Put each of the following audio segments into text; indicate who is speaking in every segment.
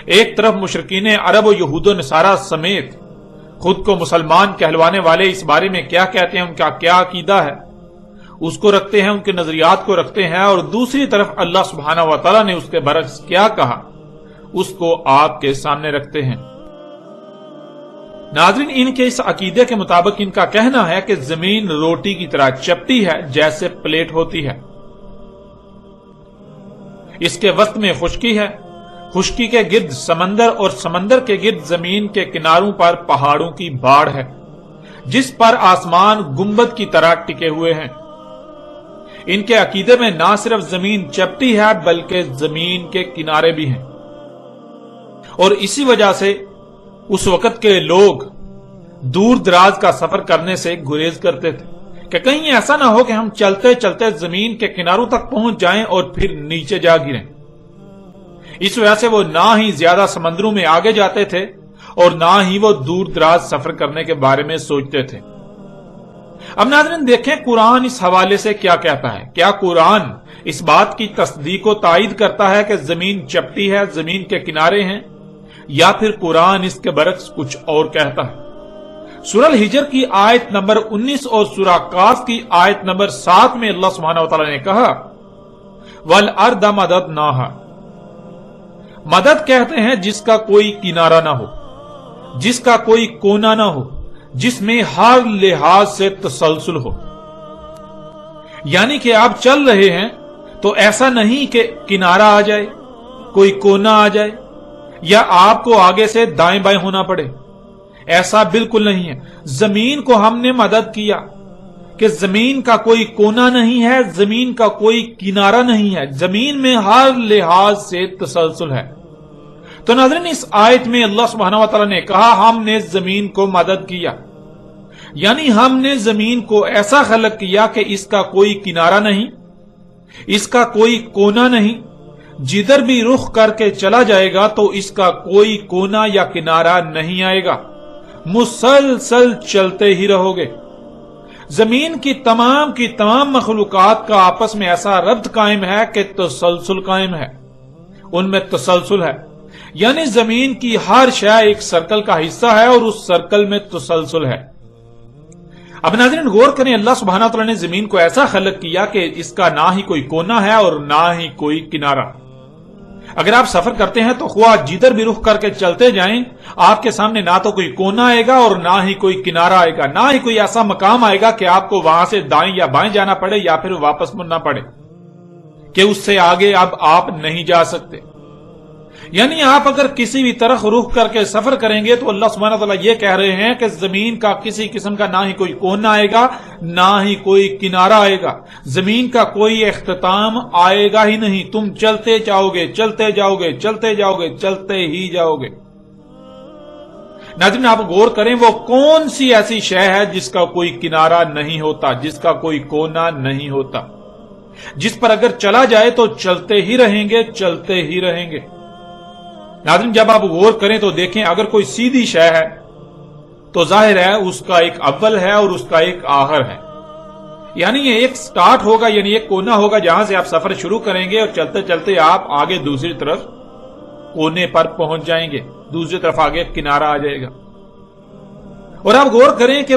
Speaker 1: ایک طرف مشرکین عرب و یہود و نصارہ سمیت خود کو مسلمان کہلوانے والے اس بارے میں کیا کہتے ہیں، ان کا کیا عقیدہ ہے، اس کو رکھتے ہیں، ان کے نظریات کو رکھتے ہیں، اور دوسری طرف اللہ سبحانہ و تعالیٰ نے اس کے برعکس کیا کہا اس کو آپ کے سامنے رکھتے ہیں۔ ناظرین، ان کے اس عقیدے کے مطابق ان کا کہنا ہے کہ زمین روٹی کی طرح چپٹی ہے جیسے پلیٹ ہوتی ہے، اس کے وسط میں خشکی ہے، خشکی کے گرد سمندر اور سمندر کے گرد زمین کے کناروں پر پہاڑوں کی باڑ ہے جس پر آسمان گنبد کی طرح ٹکے ہوئے ہیں۔ ان کے عقیدے میں نہ صرف زمین چپٹی ہے بلکہ زمین کے کنارے بھی ہیں، اور اسی وجہ سے اس وقت کے لوگ دور دراز کا سفر کرنے سے گریز کرتے تھے کہ کہیں ایسا نہ ہو کہ ہم چلتے چلتے زمین کے کناروں تک پہنچ جائیں اور پھر نیچے جا گریں۔ اس وجہ سے وہ نہ ہی زیادہ سمندروں میں آگے جاتے تھے اور نہ ہی وہ دور دراز سفر کرنے کے بارے میں سوچتے تھے۔ اب ناظرین دیکھیں قرآن اس حوالے سے کیا کہتا ہے۔ کیا قرآن اس بات کی تصدیق و تائید کرتا ہے کہ زمین چپٹی ہے، زمین کے کنارے ہیں، یا پھر قرآن اس کے برعکس کچھ اور کہتا ہے؟ سورہ الحجر کی آیت نمبر 19 اور سورہ قاف کی آیت نمبر 7 میں اللہ سبحانہ وتعالی نے کہا وَالْأَرْضَ مَدَدْنَاهَا، مدد کہتے ہیں جس کا کوئی کنارہ نہ ہو، جس کا کوئی کونا نہ ہو، جس میں ہر لحاظ سے تسلسل ہو۔ یعنی کہ آپ چل رہے ہیں تو ایسا نہیں کہ کنارہ آ جائے، کوئی کونا آ جائے، یا آپ کو آگے سے دائیں بائیں ہونا پڑے، ایسا بالکل نہیں ہے۔ زمین کو ہم نے مدد کیا کہ زمین کا کوئی کونا نہیں ہے، زمین کا کوئی کنارہ نہیں ہے، زمین میں ہر لحاظ سے تسلسل ہے۔ تو ناظرین اس آیت میں اللہ سبحانہ وتعالی نے کہا ہم نے زمین کو مدد کیا، یعنی ہم نے زمین کو ایسا خلق کیا کہ اس کا کوئی کنارہ نہیں، اس کا کوئی کونا نہیں، جدھر بھی رخ کر کے چلا جائے گا تو اس کا کوئی کونا یا کنارہ نہیں آئے گا، مسلسل چلتے ہی رہو گے۔ زمین کی تمام مخلوقات کا آپس میں ایسا ربط قائم ہے کہ تسلسل قائم ہے، ان میں تسلسل ہے، یعنی زمین کی ہر شے ایک سرکل کا حصہ ہے اور اس سرکل میں تسلسل ہے۔ اب ناظرین غور کریں، اللہ سبحانہ وتعالی نے زمین کو ایسا خلق کیا کہ اس کا نہ ہی کوئی کونا ہے اور نہ ہی کوئی کنارہ۔ اگر آپ سفر کرتے ہیں تو خواہ جدھر بھی رخ کر کے چلتے جائیں، آپ کے سامنے نہ تو کوئی کونا آئے گا اور نہ ہی کوئی کنارہ آئے گا، نہ ہی کوئی ایسا مقام آئے گا کہ آپ کو وہاں سے دائیں یا بائیں جانا پڑے یا پھر واپس مڑنا پڑے کہ اس سے آگے اب آپ نہیں جا سکتے۔ یعنی آپ اگر کسی بھی طرف رخ کر کے سفر کریں گے تو اللہ سبحانہ وتعالی یہ کہہ رہے ہیں کہ زمین کا کسی قسم کا نہ ہی کوئی کونا آئے گا، نہ ہی کوئی کنارہ آئے گا، زمین کا کوئی اختتام آئے گا ہی نہیں، تم چلتے جاؤ گے، چلتے جاؤ گے، چلتے جاؤ گے، چلتے ہی جاؤ گے۔ ناظرین آپ غور کریں، وہ کون سی ایسی شے ہے جس کا کوئی کنارہ نہیں ہوتا، جس کا کوئی کونا نہیں ہوتا، جس پر اگر چلا جائے تو چلتے ہی رہیں گے، چلتے ہی رہیں گے۔ ناظرین جب آپ غور کریں تو دیکھیں اگر کوئی سیدھی شے ہے تو ظاہر ہے اس کا ایک اول ہے اور اس کا ایک آخر ہے، یعنی یہ ایک سٹارٹ ہوگا، یعنی ایک کونا ہوگا جہاں سے آپ سفر شروع کریں گے اور چلتے چلتے آپ آگے دوسری طرف کونے پر پہنچ جائیں گے، دوسری طرف آگے کنارہ آ جائے گا۔ اور آپ غور کریں کہ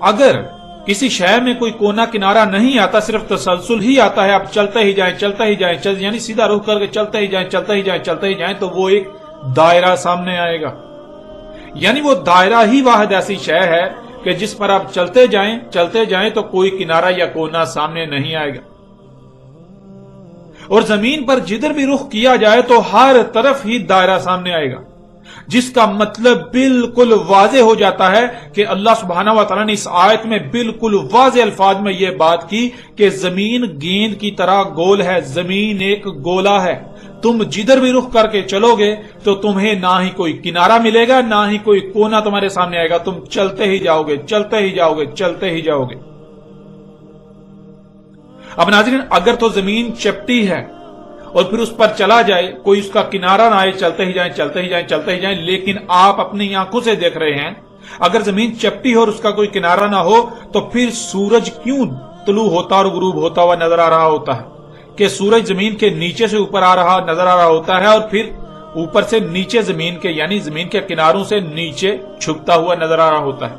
Speaker 1: اگر کسی شے میں کوئی کونا کنارہ نہیں آتا، صرف تسلسل ہی آتا ہے، آپ چلتے ہی جائیں، چلتے ہی جائیں، یعنی سیدھا رخ کر کے چلتے ہی جائیں، چلتے ہی جائیں، چلتے ہی جائیں، تو وہ ایک دائرہ سامنے آئے گا۔ یعنی وہ دائرہ ہی واحد ایسی شے ہے کہ جس پر آپ چلتے جائیں تو کوئی کنارہ یا کونا سامنے نہیں آئے گا۔ اور زمین پر جدھر بھی رخ کیا جائے تو ہر طرف ہی دائرہ سامنے آئے گا، جس کا مطلب بالکل واضح ہو جاتا ہے کہ اللہ سبحانہ و تعالیٰ نے اس آیت میں بالکل واضح الفاظ میں یہ بات کی کہ زمین گیند کی طرح گول ہے، زمین ایک گولا ہے، تم جدھر بھی رخ کر کے چلو گے تو تمہیں نہ ہی کوئی کنارہ ملے گا، نہ ہی کوئی کونا تمہارے سامنے آئے گا، تم چلتے ہی جاؤ گے، چلتے ہی جاؤ گے، چلتے ہی جاؤ گے۔ اب ناظرین اگر تو زمین چپٹی ہے اور پھر اس پر چلا جائے، کوئی اس کا کنارہ نہ آئے، چلتے ہی جائیں، چلتے ہی جائیں، چلتے ہی جائیں، لیکن آپ اپنی آنکھوں سے دیکھ رہے ہیں اگر زمین چپٹی ہو اور اس کا کوئی کنارہ نہ ہو تو پھر سورج کیوں طلوع ہوتا اور غروب ہوتا ہوا نظر آ رہا ہوتا ہے، کہ سورج زمین کے نیچے سے اوپر آ رہا نظر آ رہا ہوتا ہے اور پھر اوپر سے نیچے زمین کے یعنی زمین کے کناروں سے نیچے چھپتا ہوا نظر آ رہا ہوتا ہے،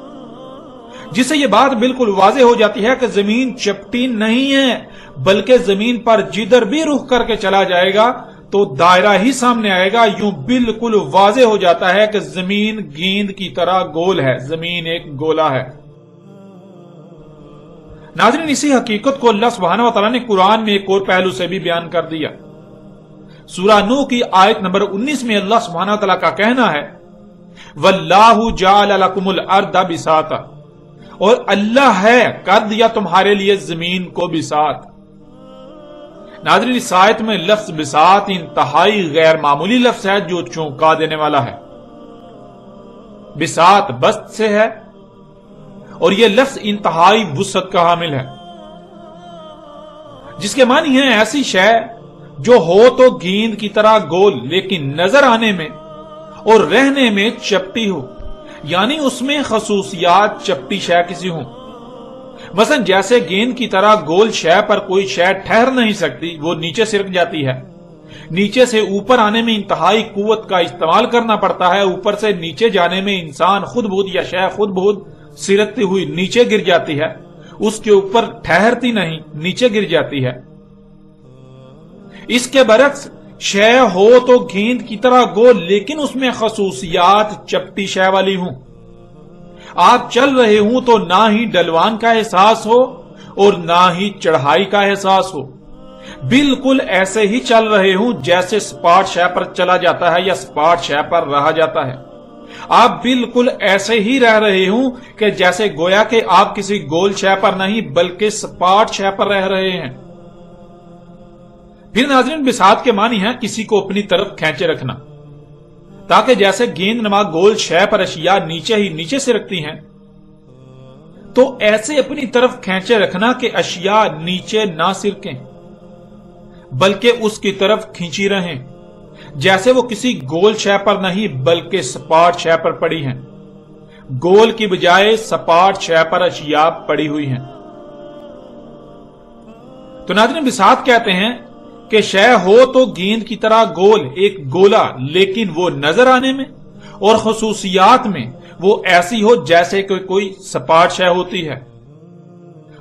Speaker 1: جس سے یہ بات بالکل واضح ہو جاتی ہے کہ زمین چپٹی نہیں ہے، بلکہ زمین پر جدھر بھی رخ کر کے چلا جائے گا تو دائرہ ہی سامنے آئے گا۔ یوں بالکل واضح ہو جاتا ہے کہ زمین گیند کی طرح گول ہے، زمین ایک گولا ہے۔ ناظرین، اسی حقیقت کو اللہ سبحانہ و تعالیٰ نے قرآن میں ایک اور پہلو سے بھی بیان کر دیا۔ سورہ نوح کی آیت نمبر 19 میں اللہ سبحانہ و تعالیٰ کا کہنا ہے وَاللَّهُ جَعَلَ لَكُمُ الْأَرْضَ بِسَاطًا، اور اللہ ہے کر دیا تمہارے لیے زمین کو بساط۔ ناظرین، اس آیت میں لفظ بساط انتہائی غیر معمولی لفظ ہے جو چونکا دینے والا ہے۔ بساط بسط سے ہے اور یہ لفظ انتہائی وسعت کا حامل ہے، جس کے معنی ہے ایسی شے جو ہو تو گیند کی طرح گول لیکن نظر آنے میں اور رہنے میں چپٹی ہو، یعنی اس میں خصوصیات چپٹی شے کسی ہوں۔ مثلا جیسے گیند کی طرح گول شے پر کوئی شے ٹھہر نہیں سکتی، وہ نیچے سرک جاتی ہے، نیچے سے اوپر آنے میں انتہائی قوت کا استعمال کرنا پڑتا ہے، اوپر سے نیچے جانے میں انسان خود بخود یا شے خود بخود سرکتی ہوئی نیچے گر جاتی ہے، اس کے اوپر ٹھہرتی نہیں، نیچے گر جاتی ہے۔ اس کے برعکس شے ہو تو گیند کی طرح گول لیکن اس میں خصوصیات چپٹی شے والی ہوں۔ آپ چل رہے ہوں تو نہ ہی ڈلوان کا احساس ہو اور نہ ہی چڑھائی کا احساس ہو، بالکل ایسے ہی چل رہے ہوں جیسے سپاٹ شے پر چلا جاتا ہے یا سپاٹ شے پر رہا جاتا ہے۔ آپ بالکل ایسے ہی رہ رہے ہوں کہ جیسے گویا کہ آپ کسی گول شے پر نہیں بلکہ سپاٹ شے پر رہ رہے ہیں۔ پھر ناظرین، بساط کے معنی ہے کسی کو اپنی طرف کھینچے رکھنا، تاکہ جیسے گیند نما گول شے پر اشیاء نیچے ہی نیچے سے رکھتی ہیں تو ایسے اپنی طرف کھینچے رکھنا کہ اشیاء نیچے نہ سرکیں بلکہ اس کی طرف کھینچی رہیں، جیسے وہ کسی گول شے پر نہیں بلکہ سپاٹ شے پر پڑی ہیں، گول کی بجائے سپاٹ شے پر اشیاء پڑی ہوئی ہیں۔ تو ناظرین، بساط کہتے ہیں کہ شے ہو تو گیند کی طرح گول ایک گولا لیکن وہ نظر آنے میں اور خصوصیات میں وہ ایسی ہو جیسے کہ کوئی سپاٹ شے ہوتی ہے۔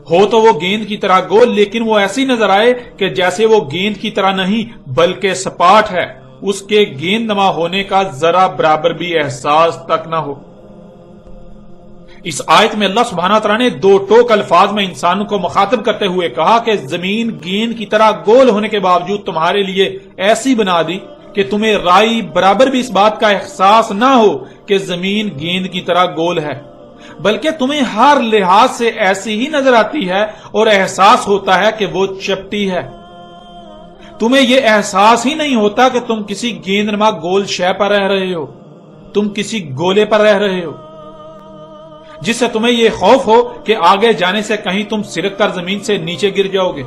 Speaker 1: ہو تو وہ گیند کی طرح گول لیکن وہ ایسی نظر آئے کہ جیسے وہ گیند کی طرح نہیں بلکہ سپاٹ ہے، اس کے گیند نما ہونے کا ذرا برابر بھی احساس تک نہ ہو۔ اس آیت میں اللہ سبحانہ تعالیٰ نے دو ٹوک الفاظ میں انسانوں کو مخاطب کرتے ہوئے کہا کہ زمین گیند کی طرح گول ہونے کے باوجود تمہارے لیے ایسی بنا دی کہ تمہیں رائی برابر بھی اس بات کا احساس نہ ہو کہ زمین گیند کی طرح گول ہے، بلکہ تمہیں ہر لحاظ سے ایسی ہی نظر آتی ہے اور احساس ہوتا ہے کہ وہ چپٹی ہے۔ تمہیں یہ احساس ہی نہیں ہوتا کہ تم کسی گیند نما گول شے پر رہ رہے ہو، تم کسی گولے پر رہ رہے ہو، جس سے تمہیں یہ خوف ہو کہ آگے جانے سے کہیں تم سرک کر زمین سے نیچے گر جاؤ گے،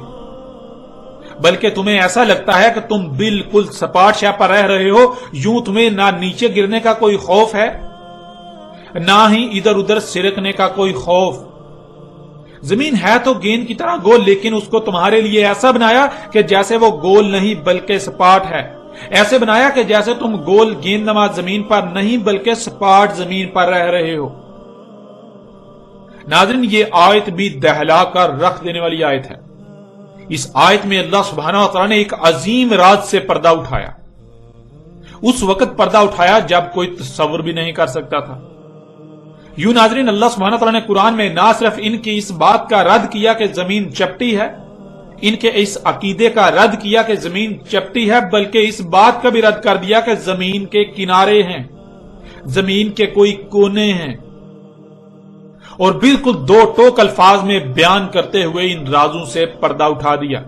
Speaker 1: بلکہ تمہیں ایسا لگتا ہے کہ تم بالکل سپاٹ شے پر رہ رہے ہو، یوں تمہیں نہ نیچے گرنے کا کوئی خوف ہے نہ ہی ادھر ادھر سرکنے کا کوئی خوف۔ زمین ہے تو گیند کی طرح گول لیکن اس کو تمہارے لیے ایسا بنایا کہ جیسے وہ گول نہیں بلکہ سپاٹ ہے، ایسے بنایا کہ جیسے تم گول گیند نما زمین پر نہیں بلکہ سپاٹ زمین پر رہ رہے ہو۔ ناظرین، یہ آیت بھی دہلا کر رکھ دینے والی آیت ہے۔ اس آیت میں اللہ سبحانہ و تعالیٰ نے ایک عظیم راز سے پردہ اٹھایا، اس وقت پردہ اٹھایا جب کوئی تصور بھی نہیں کر سکتا تھا۔ یوں ناظرین، اللہ سبحانہ و تعالیٰ نے قرآن میں نہ صرف ان کی اس بات کا رد کیا کہ زمین چپٹی ہے، ان کے اس عقیدے کا رد کیا کہ زمین چپٹی ہے، بلکہ اس بات کا بھی رد کر دیا کہ زمین کے کنارے ہیں، زمین کے کوئی کونے ہیں، اور بالکل دو ٹوک الفاظ میں بیان کرتے ہوئے ان رازوں سے پردہ اٹھا دیا۔